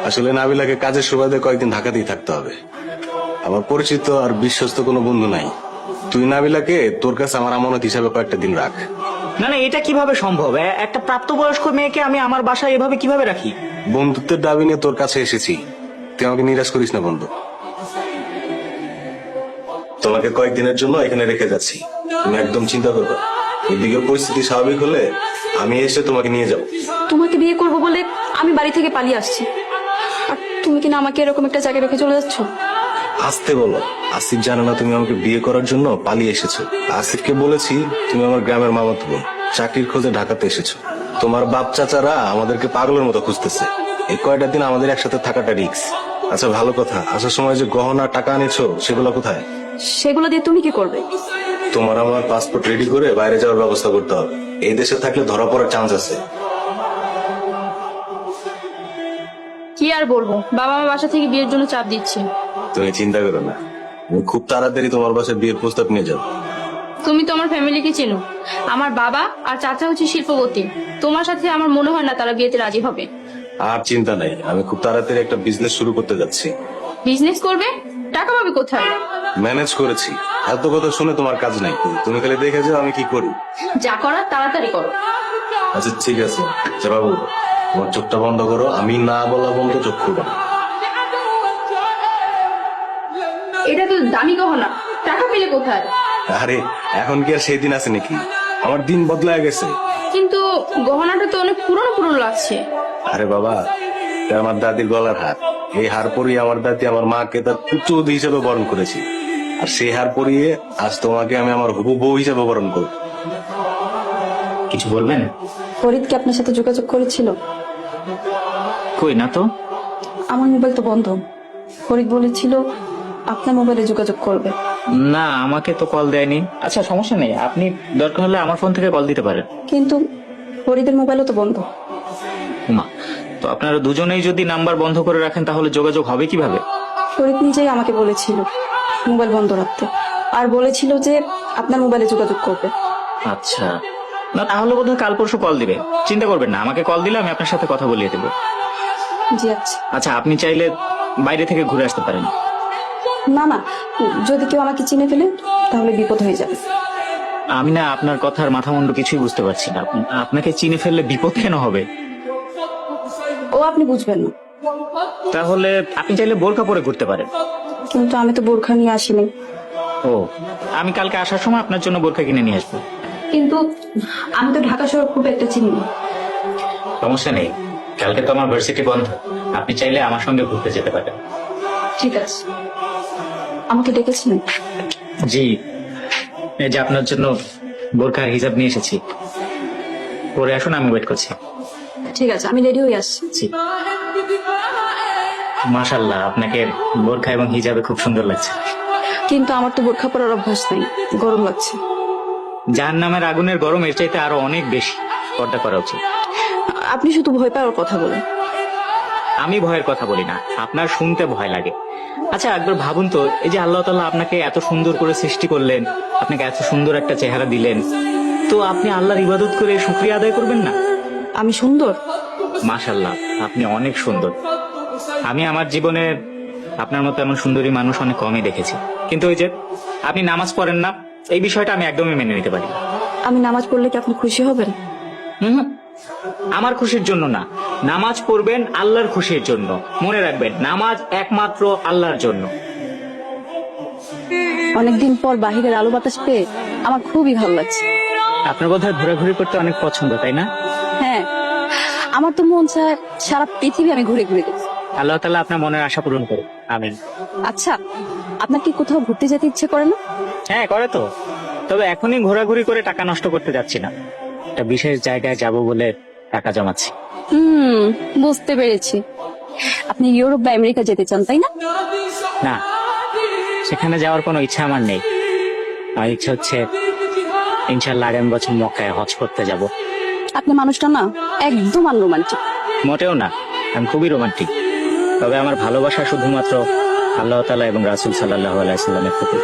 আসলে নাবিলাকে কাজের সুবাদে কয়েকদিন ঢাকাতেই থাকতে হবে। আমার পরিচিত আর বিশ্বস্ত কোনো বন্ধু নাই। তুই নাবিলাকে তোর কাছে আমার আমানত হিসাবে কয়েকটা দিন রাখ। না না, এটা কিভাবে সম্ভব? একটা প্রাপ্তবয়স্ক মেয়েকে আমি আমার বাসায় এভাবে কিভাবে রাখি? বন্ধুত্বের দাবি নিয়ে তোর কাছে এসেছি, তুই আমাকে নিরাশ করিস না বন্ধু। তোমাকে কয়েকদিনের জন্য এখানে রেখে যাচ্ছি, তুমি একদম চিন্তা করবে। এদিকে পরিস্থিতি স্বাভাবিক হলে আমি এসে তোমাকে নিয়ে যাব। তোমাকে বিয়ে করব বলে আমি বাড়ি থেকে পালিয়ে আসছি, আর তুমি কিনা আমাকে এরকম একটা জায়গায় রেখে চলে যাচ্ছ? আসতে বলো, আসিফ জানে না তুমি আমাকে বিয়ে করার জন্য পালিয়ে এসেছো। আসিফকে বলেছি তুমি আমার গ্রামের মামাতো বোন, চাকরির খোঁজে ঢাকাতে এসেছো। তোমার বাপ চাচারা আমাদেরকে পাগলের মতো খুঁজতেছে। এই কয়টা দিন আমাদের একসাথে থাকাটা রিস্ক। আচ্ছা ভালো কথা, আসার সময় যে গহনা টাকা আনেছো সেগুলো কোথায়? সেগুলো দিয়ে তুমি কি করবে? তোমার আমার পাসপোর্ট রেডি করে বাইরে যাওয়ার ব্যবস্থা করতে হবে। এই দেশে থাকলে ধরা পড়ার চান্স আছে। কি আর বলবো, বাবা মা বাসা থেকে বিয়ের জন্য চাপ দিচ্ছে। তুমি চিন্তা করো না, আমি খুব তাড়াতাড়ি তোমার বাসায় বিয়ের প্রস্তাব নিয়ে যাবো। তুমি তো আমার ফ্যামিলিকে চেনো, আমার বাবা আর চাচা হচ্ছে শিল্পপতি। তোমার সাথে আমার মনে হয় না তারা বিয়েতে রাজি হবে। আর চিন্তা নাই, আমি খুব তাড়াতাড়ি একটা বিজনেস শুরু করতে যাচ্ছি। বিজনেস করবে? টাকা পাবে কোথায়? ম্যানেজ করেছি। এত কথা শুনে তোমার কাজ নাই, তুমি খালি দেখে যাও আমি কি করি। যা করার তাড়াতাড়ি করো। আচ্ছা ঠিক আছে, আচ্ছা বাবু তোমার চোখটা বন্ধ করো, আমি না বলা বন্ধ চোখ খুলবো না। এটা তো দামি গহনা, টাকা পেলে কোথায়? আরে এখন কি আর সেই দিন আছে নাকি? আমার দিন বদলায় গেছে। কিন্তু গহনাটা তো অনেক পুরনো পুরনো লাগছে। আরে বাবা, এটা আমার দাদির গলার হার। এই হার পরিয়ে আমার দাদি আমার মাকে তার পুত্রবধূ হিসেবে বরণ করেছি, আর সেই হার পরিয়ে আজ তোমাকে আমি আমার হবু বউ হিসেবে বরণ করব। কিছু বলবেন? ফরিদ কি আপনার সাথে যোগাযোগ করেছিল? কই না তো। আমার মোবাইল তো বন্ধ। ফরিদ বলেছিল আপনার মোবাইলে যোগাযোগ করবে। না, আমাকে তো কল দেয়নি। আচ্ছা সমস্যা নেই, আপনি দরকার হলে আমার ফোন থেকে কল দিতে পারেন। কিন্তু ফরিদের মোবাইলও তো বন্ধ। মা, তো আপনারা দুজনেই যদি নাম্বার বন্ধ করে রাখেন তাহলে যোগাযোগ হবে কিভাবে? ফরিদ নিজেই আমাকে বলেছিল মোবাইল বন্ধ রাখতে, আর বলেছিল যে আপনার মোবাইলে যোগাযোগ করবে। আচ্ছা, না তাহলে বোধহয় কাল পরশু কল দিবে। চিন্তা করবেন না, আমাকে কল দিলে আমি আপনার সাথে কথা বলিয়ে দেবো। জি আচ্ছা। আচ্ছা, আপনি চাইলে বাইরে থেকে ঘুরে আসতে পারেন। না না, যদি কেউ আমাকে চিনে ফেলে তাহলে বিপদ হয়ে যাবে। আমি না আপনার কথার মাথা মুন্ডু কিছুই বুঝতে পারছি না। আপনাকে চিনে ফেললে বিপদ কেন হবে? ও আপনি বুঝবেন না। তাহলে আপনি চাইলে বোরকা পরে ঘুরতে পারেন। কিন্তু আমি তো বোরখা নিয়ে আসিনি। ও, আমি কালকে আসার সময় আপনার জন্য বোরকা কিনে নিয়ে আসবো। কিন্তু আমি তো ঢাকা শহর খুব একটা চিনি না। সমস্যা নেই, কালকে তো আমার ভার্সিটি বন্ধ, আপনি চাইলে আমার সঙ্গে ঘুরতে যেতে পারেন। ঠিক আছে। আমাকে ডেকেছিলেন? জি, এই যে আপনার জন্য বোরকার হিসাব নিয়ে এসেছি, পরে আসুন, আমি ওয়েট করছি। ঠিক আছে, আমি রেডি হয়ে আসছি। জি। মাশাআল্লাহ, আপনাকে বোরকা এবং হিজাবে খুব সুন্দর লাগছে। কিন্তু আমার তো বোরখা পরার অভ্যাস নেই, গরম লাগছে। জাহান্নামের আগুনের গরম এর চাইতে আরো অনেক বেশি, পর্দা করা উচিত। আপনি শুধু ভয় পাওয়ার কথা বলেন। আমি ভয়ের কথা বলি না, আপনার শুনতে ভয় লাগে। আচ্ছা একবার ভাবুন তো, এই যে আল্লাহ তাআলা আপনাকে এত সুন্দর করে সৃষ্টি করলেন, আপনাকে এত সুন্দর একটা চেহারা দিলেন, তো আপনি আল্লাহর ইবাদত করে শুকরিয়া আদায় করবেন না? আমি সুন্দর? মাশাআল্লাহ, আপনি অনেক সুন্দর। আমি আমার জীবনে আপনার মতো এমন সুন্দরী মানুষ অনেক কমই দেখেছি। কিন্তু ওই যে আপনি নামাজ পড়েন না, এই বিষয়টা আমি একদমই মেনে নিতে পারি না। আমি নামাজ পড়লে কি আপনি খুশি হবেন? হুম, আমার খুশির জন্য না, নামাজ পড়বেন আল্লাহর খুশির জন্য। মনে রাখবেন, নামাজ একমাত্র আল্লাহর জন্য। অনেকদিন পর বাহিরের আলো বাতাস পেয়ে আমার খুবই ভালো লাগছে। আপনার বোধহয় ঘোরাঘুরি করতে অনেক পছন্দ, তাই না? হ্যাঁ, আমার তো মন চায় সারা পৃথিবী আমি ঘুরে ঘুরে দেখি। আল্লাহ তাআলা আপনার মনের আশা পূরণ করে, আমিন। আচ্ছা, আপনার কি কোথাও ঘুরতে যেতে ইচ্ছে করে না? হ্যাঁ করে তো, তবে এখনই ঘোরাঘুরি করে টাকা নষ্ট করতে যাচ্ছি না। একটা বিশেষ জায়গায় যাব বলে টাকা জমাচ্ছি। বুঝতে পেরেছি। আপনি ইউরোপ বা আমেরিকা যেতে চান, তাই না? না, সেখানে যাওয়ার কোনো ইচ্ছা আমার নেই। আমার ইচ্ছা হচ্ছে ইনশাআল্লাহ আগামী বছর মক্কায় হজ করতে যাব। আপনি মানুষটা না একদম আনরোমান্টিক। মোটেও না, আমি খুবই রোমান্টিক। তবে আমার ভালোবাসা শুধুমাত্র আল্লাহ তাআলা এবং রাসূল সাল্লাল্লাহু আলাইহি ওয়াসাল্লামের প্রতি।